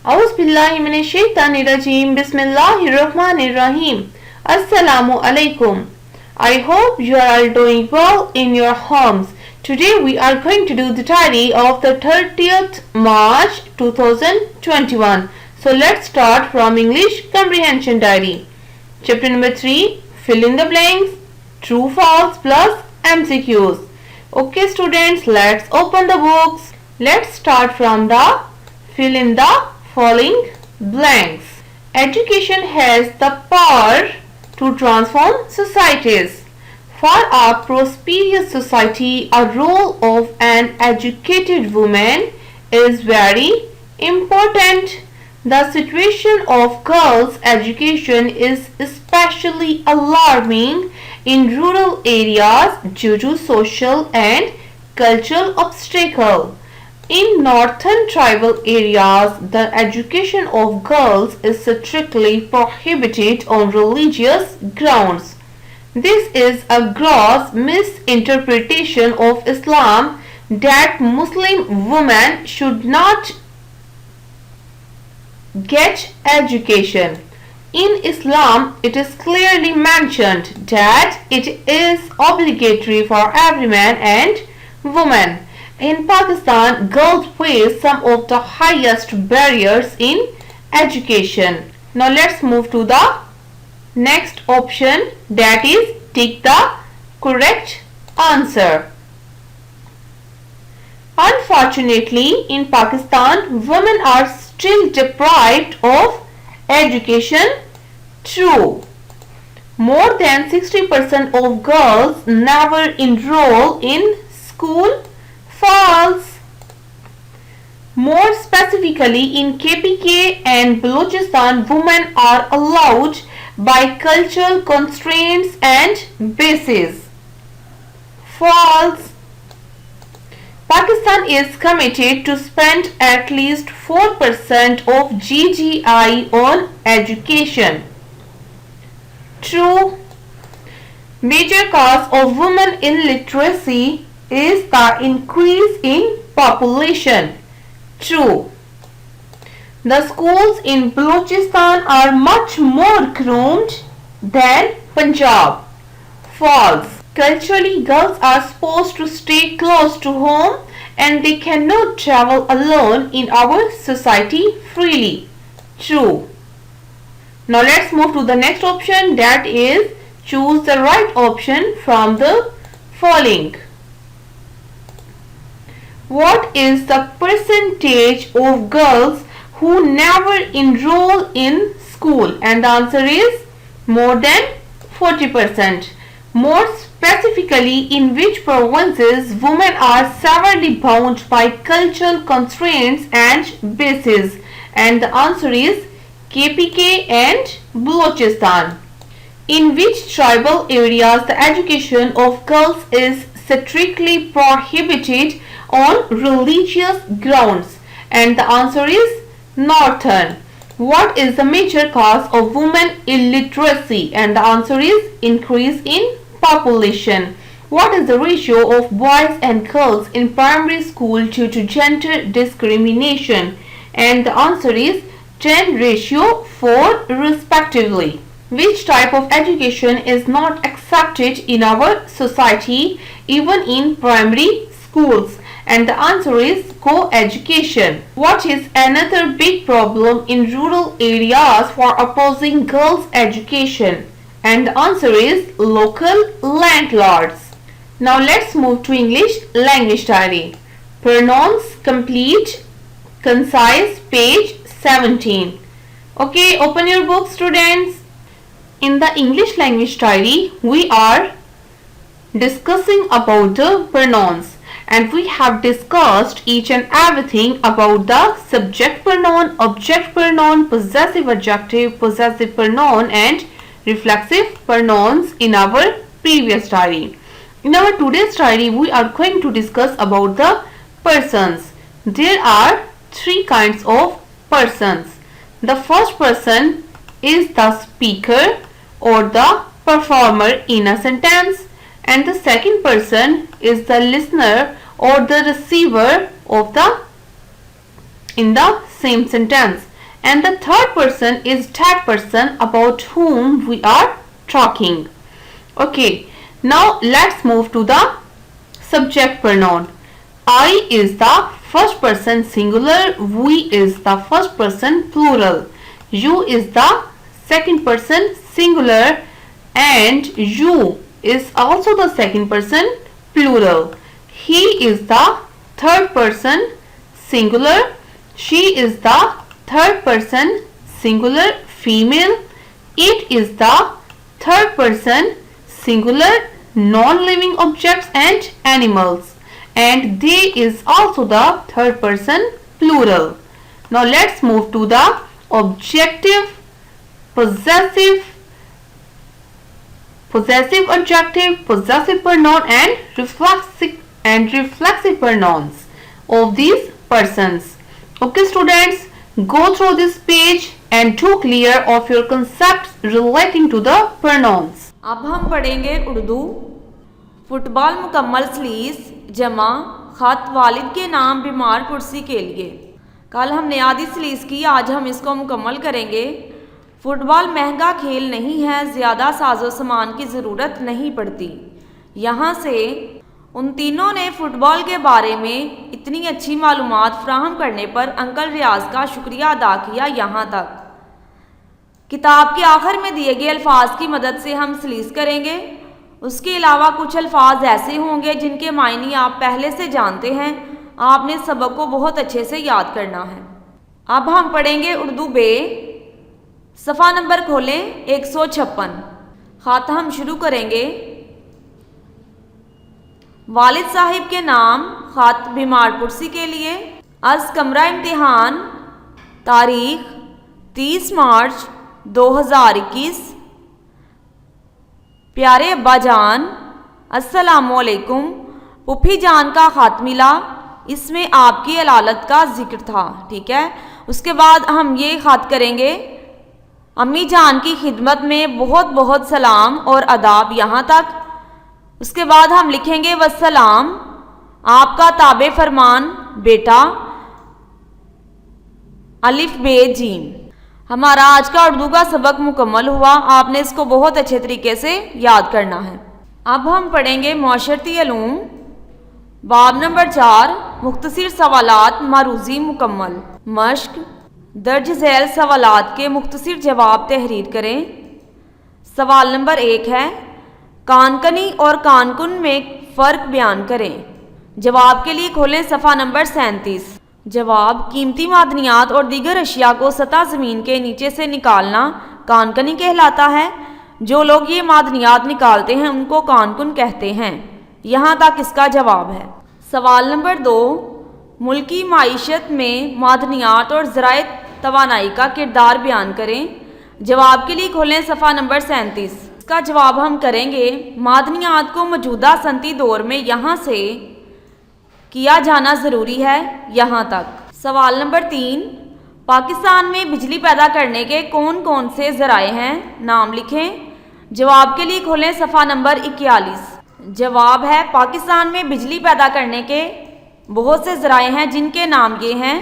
A'udhu billahi minash shaitanir rajim. Bismillahir rahmanir rahim. Assalamu alaikum. I hope you are all doing well in your homes. Today we are going to do the diary of the 30th March 2021. So let's start from English Comprehension Diary. Chapter number 3, fill in the blanks, true false plus MCQs. Okay students, let's open the books. Let's start from the fill in the following blanks. Education has the power to transform societies. For a prosperous society, a role of an educated woman is very important. The situation of girls' education is especially alarming in rural areas due to social and cultural obstacles. In northern tribal areas, the education of girls is strictly prohibited on religious grounds. This is a gross misinterpretation of Islam that Muslim women should not get education. In Islam, it is clearly mentioned that it is obligatory for every man and woman. In Pakistan, girls face some of the highest barriers in education. Now let's move to the next option, that is take the correct answer. Unfortunately, in Pakistan, women are still deprived of education. True. More than 60% of girls never enroll in school. False. More specifically, in KPK and Balochistan, women are allowed by cultural constraints and bases. False. Pakistan is committed to spend at least 4% of GDI on education. True. Major cause of women illiteracy is the increase in population. True. The schools in Balochistan are much more crammed than Punjab. False. Culturally, girls are supposed to stay close to home and they cannot travel alone in our society freely. True. Now let's move to the next option, that is choose the right option from the following. What is the percentage of girls who never enroll in school? And the answer is more than 40%. More specifically, in which provinces women are severely bound by cultural constraints and bases? And the answer is KPK and Balochistan. In which tribal areas the education of girls is strictly prohibited on religious grounds? And the answer is northern. What is the major cause of women illiteracy? And the answer is increase in population. What is the ratio of boys and girls in primary school due to gender discrimination? And the answer is 10:4 respectively. Which type of education is not accepted in our society even in primary schools? And the answer is co-education. What is another big problem in rural areas for opposing girls' education? And the answer is local landlords. Now let's move to English language diary. Pronouns complete, concise, page 17. Okay, open your book students. In the English language diary, we are discussing about the pronouns, and we have discussed each and everything about the subject pronoun, object pronoun, possessive adjective, possessive pronoun and reflexive pronouns in our previous diary. In our today's diary, we are going to discuss about the persons. There are three kinds of persons. The first person is the speaker or the performer in a sentence, and the second person is the listener or the receiver of the in the same sentence, and the third person is that person about whom we are talking. Okay, now let's move to the subject pronoun. I is the first person singular, we is the first person plural, you is the second person singular, and you is also the second person plural. He is the third person singular, she is the third person singular female, it is the third person singular non-living objects and animals, and they is also the third person plural. Now let's move to the objective, possessive adjective, possessive pronoun, and reflexive pronouns of these persons. Okay students, go through this page and do clear of your concepts relating to the pronouns. अब हम पढ़ेंगे Urdu. Football मुकम्मल सलीस जमा खत वालिद के नाम बीमार कुर्सी के लिए। कल हमने आधी सलीस की, आज हम इसको मुकम्मल करेंगे। फुटबॉल महंगा खेल नहीं है, ज़्यादा साजो सामान की ज़रूरत नहीं पड़ती। यहाँ से उन तीनों ने फ़ुटबॉल के बारे में इतनी अच्छी मालूमात फ़राहम करने पर अंकल रियाज का शुक्रिया अदा किया। यहाँ तक किताब के आखिर में दिए गए अल्फाज की मदद से हम सलीस करेंगे। उसके अलावा कुछ अल्फाज ऐसे होंगे जिनके मायने आप पहले से जानते हैं, आपने सबक को बहुत अच्छे से याद करना है। अब हम पढ़ेंगे उर्दू बे। सफ़ा नंबर खोलें 156। ख़त हम शुरू करेंगे। वालिद साहिब के नाम ख़त बीमार कुर्सी के लिए। अज कमरा इम्तिहान तारीख़ 30 मार्च 2021। प्यारे अब्बा जान अस्सलामुअलैकुम। पुप्पी जान का ख़त मिला, इसमें आपकी अलालत का जिक्र था। ठीक है, उसके बाद हम ये ख़त करेंगे। अम्मी जान की खिदमत में बहुत बहुत सलाम और अदाब। यहाँ तक उसके बाद हम लिखेंगे वस्सलाम, आपका ताबे फरमान बेटा अलिफ बे जीम। हमारा आज का उर्दू का सबक मुकम्मल हुआ। आपने इसको बहुत अच्छे तरीके से याद करना है। अब हम पढ़ेंगे मुआशरती अलूम बाब नंबर 4 मुख्तसर सवालात मारूजी मुकम्मल। मश्क दर्ज झैल सवालात के मुख्तसर जवाब तहरीर करें। सवाल नंबर 1 है, कानकनी और कानकुन में फ़र्क बयान करें। जवाब के लिए खोलें सफ़ा नंबर 37। जवाब, कीमती मादनियात और दीगर अशिया को सतह ज़मीन के नीचे से निकालना कानकनी कहलाता है। जो लोग ये मादनियात निकालते हैं उनको कानकुन कहते हैं। यहाँ तक इसका जवाब है। सवाल नंबर 2, मुल्की माईशत में मादनियात और ज़राए तवानाई का किरदार बयान करें। जवाब के लिए खोलें सफ़ा नंबर 37। इसका जवाब हम करेंगे, मादनियात को मौजूदा सनती दौर में यहाँ से किया जाना ज़रूरी है। यहाँ तक। सवाल नंबर 3, पाकिस्तान में बिजली पैदा करने के कौन कौन से ज़राए हैं, नाम लिखें। जवाब के लिए खोलें सफ़ा नंबर 41। जवाब है, पाकिस्तान में बिजली पैदा करने के बहुत से ज़राए हैं जिनके नाम ये हैं।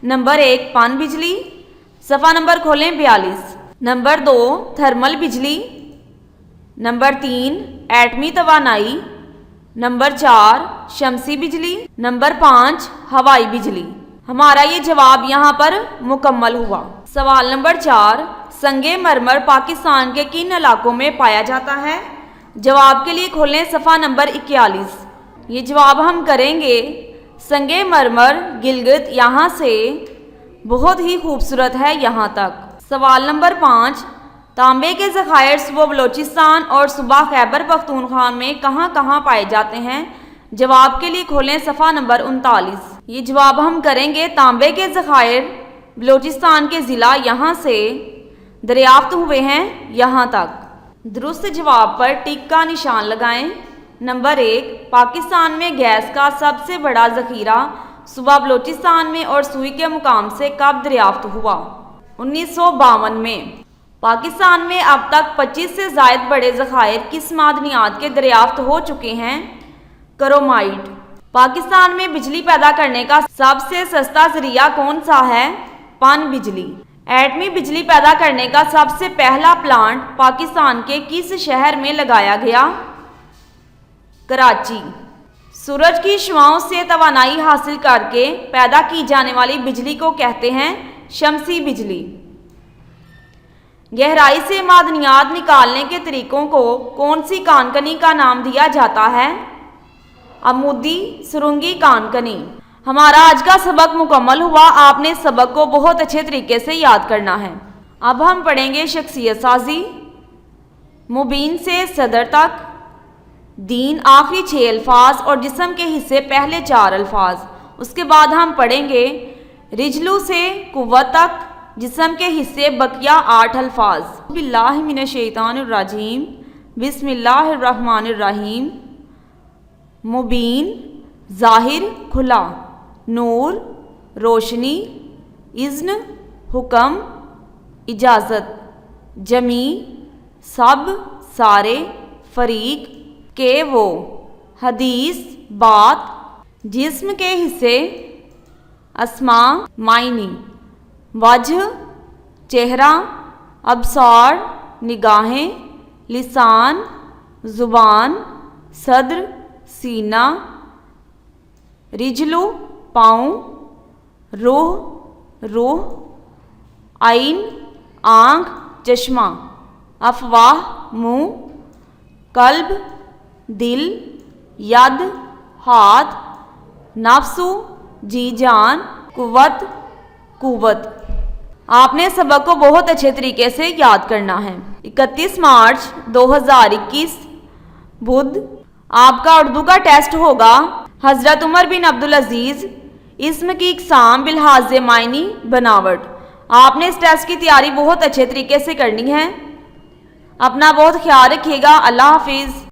नंबर 1 पन बिजली, सफ़ा नंबर खोलें 42। नंबर 2 थर्मल बिजली, नंबर 3 एटमी तवानाई, नंबर 4 शमसी बिजली, नंबर 5 हवाई बिजली। हमारा ये जवाब यहाँ पर मुकम्मल हुआ। सवाल नंबर 4, संगे मरमर पाकिस्तान के किन इलाकों में पाया जाता है। जवाब के लिए खोलें सफ़ा नंबर 41। ये जवाब हम करेंगे, संगे मरमर गिलगित यहाँ से बहुत ही खूबसूरत है। यहाँ तक। सवाल नंबर 5, तांबे के ज़खायर सुबह बलोचिस्तान और सुबह खैबर पख्तूनख्वा में कहाँ कहाँ पाए जाते हैं। जवाब के लिए खोलें सफ़ा नंबर 39। ये जवाब हम करेंगे, तांबे के ज़खायर बलोचिस्तान के ज़िला यहाँ से दरियाफ्त हुए हैं। यहाँ तक। दुरुस्त जवाब पर टिक का निशान लगाएं। नंबर 1, पाकिस्तान में गैस का सबसे बड़ा ज़ख़ीरा सुबह बलोचिस्तान में और सुई के मुकाम से कब दरियाफ्त हुआ। 1952 में। पाकिस्तान में अब तक 25 से ज़ायद बड़े ज़खायर किस मादनियात के दरियाफ्त हो चुके हैं। क्रोमाइट। पाकिस्तान में बिजली पैदा करने का सबसे सस्ता ज़रिया कौन सा है। पन बिजली। ایٹمی بجلی پیدا کرنے کا سب سے پہلا پلانٹ پاکستان کے کس شہر میں لگایا گیا؟ کراچی۔ سورج کی شعاؤں سے توانائی حاصل کر کے پیدا کی جانے والی بجلی کو کہتے ہیں شمسی بجلی۔ گہرائی سے معدنیات نکالنے کے طریقوں کو کون سی کان کنی کا نام دیا جاتا ہے؟ عمودی سرنگی کان کنی۔ ہمارا آج کا سبق مکمل ہوا۔ آپ نے سبق کو بہت اچھے طریقے سے یاد کرنا ہے۔ اب ہم پڑھیں گے شخصیت سازی۔ مبین سے صدر تک، دین آخری 6 الفاظ اور جسم کے حصے پہلے 4 الفاظ۔ اس کے بعد ہم پڑھیں گے رجلو سے قوت تک، جسم کے حصے بقیہ 8 الفاظ۔ بسم اللہ من الشیطان الرجیم، بسم اللہ الرحمن الرحیم۔ مبین ظاہر کھلا، نور روشنی، اذن حکم اجازت، جمی سب سارے، فریق کہ وہ، حدیث بات، جسم کے حصے اسماء معنی، وجہ چہرہ، ابصار نگاہیں، لسان زبان، صدر سینہ، رجلو پاؤں، روح عین آنکھ چشمہ، افواہ منہ، قلب دل، ید ہاتھ، نفسو جی جان، قوت۔ آپ نے سبق کو بہت اچھے طریقے سے یاد کرنا ہے۔ 31 مارچ 2021 بدھ آپ کا اردو کا ٹیسٹ ہوگا حضرت عمر بن عبدالعزیز، اسم کی اقسام بلحاظ معنی بناوٹ۔ آپ نے اس ٹیسٹ کی تیاری بہت اچھے طریقے سے کرنی ہے۔ اپنا بہت خیال رکھیے گا۔ اللہ حافظ۔